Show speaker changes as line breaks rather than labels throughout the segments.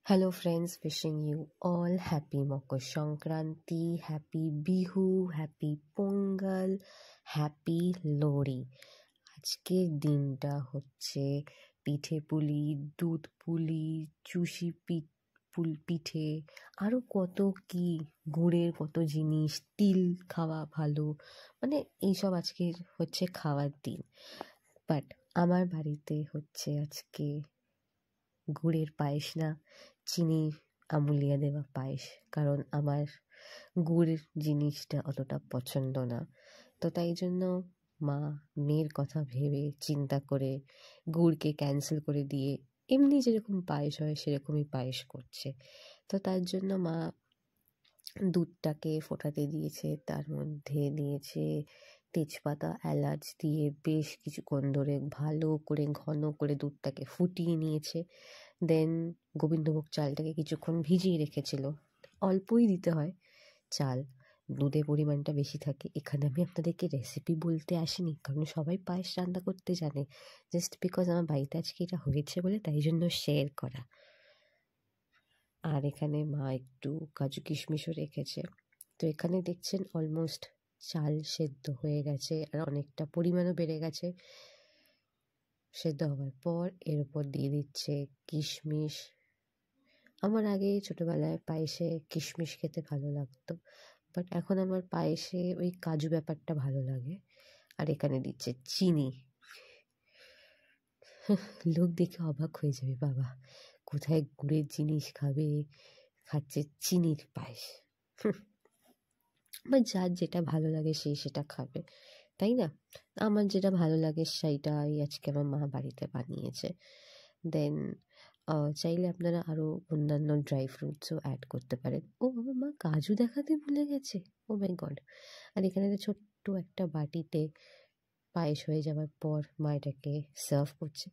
Hello friends, wishing you all happy Makar Sankranti, happy Bihu, happy Pongal, happy Lori. আজকের দিনটা হচ্ছে পিঠে পুলি, দুধ পুলি, চুষি পিঠে, আরও কত কি গুড়ের কত জিনিস, তিল খাওয়া ভালো, মানে এইসব আজকে হচ্ছে খাওয়ার দিন। বাট আমার বাড়িতে হচ্ছে আজকে গুড়ের পায়েস না, চিনি আমুলিয়া দেওয়া পায়েস, কারণ আমার গুড় জিনিসটা অতটা পছন্দ না। তো তাই জন্য মা মেয়ের কথা ভেবে চিন্তা করে গুড়কে ক্যান্সেল করে দিয়ে এমনি যেরকম পায়েস হয় সেরকমই পায়েস করছে। তো তার জন্য মা দুধটাকে ফোটাতে দিয়েছে, তার মধ্যে দিয়েছে তেজপাতা, এলাচ দিয়ে বেশ কিছুক্ষণ ধরে ভালো করে ঘন করে দুধটাকে ফুটিয়ে নিয়েছে। দেন গোবিন্দভোগ চালটাকে কিছুক্ষণ ভিজিয়ে রেখেছিল। অল্পই দিতে হয় চাল, দুধের পরিমাণটা বেশি থাকে। এখানে আমি আপনাদেরকে রেসিপি বলতে আসিনি, কারণ সবাই পায়েস রান্না করতে জানে, জাস্ট বিকজ আমার বাড়িতে আজকে এটা হয়েছে বলে তাই জন্য শেয়ার করা। আর এখানে মা একটু কাজু কিশমিশও রেখেছে। তো এখানে দেখছেন অলমোস্ট চাল সেদ্ধ হয়ে গেছে, আর অনেকটা পরিমাণও বেড়ে গেছে। সেদ্ধ হওয়ার পর এর উপর দিয়ে দিচ্ছে কিশমিশ। আমার আগে ছোটোবেলায় পায়েসে কিশমিশ খেতে ভালো লাগতো, বাট এখন আমার পায়েসে ওই কাজু ব্যাপারটা ভালো লাগে। আর এখানে দিচ্ছে চিনি। লোক দেখে অবাক হয়ে যাবে, বাবা কোথায় গুড়ের জিনিস খাবে, খাচ্ছে চিনির পায়েস। বা যার যেটা ভালো লাগে সে সেটা খাবে, তাই না? আমার যেটা ভালো লাগে সেইটাই আজকে আমার মা বাড়িতে বানিয়েছে। দেন চাইলে আপনারা আরও অন্যান্য ড্রাই ফ্রুটসও অ্যাড করতে পারেন। ও আমার মা কাজু দেখাতে ভুলে গেছে, ও মাই গড। আর এখানে ছোট্ট একটা বাটিতে পায়েস হয়ে যাওয়ার পর মা এটাকে সার্ভ করছে।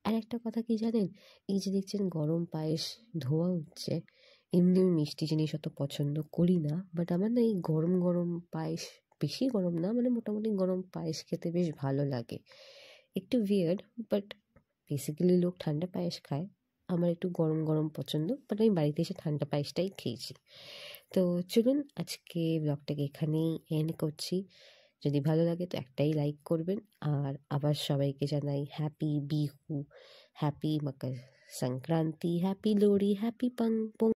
আর একটা কথা কি জানেন, এই যে দেখছেন গরম পায়েস ধোয়া হচ্ছে, এমনি আমি মিষ্টি জিনিস অত পছন্দ করি না, বাট আমার না এই গরম গরম পায়েস, বেশি গরম না মানে মোটামুটি গরম পায়েস খেতে বেশ ভালো লাগে। একটু উইয়ার্ড, বাট বেসিক্যালি লোক ঠান্ডা পায়েস খায়, আমার একটু গরম গরম পছন্দ, বাট আমি বাড়িতে এসে ঠান্ডা পায়েসটাই খেয়েছি। তো চলুন আজকে ব্লগটাকে এখানেই এন্ড করছি। যদি ভালো লাগে তো একটাই লাইক করবেন, আর আবার সবাইকে জানাই happy Bihu, happy Makar Sankranti, happy লোহড়ি, happy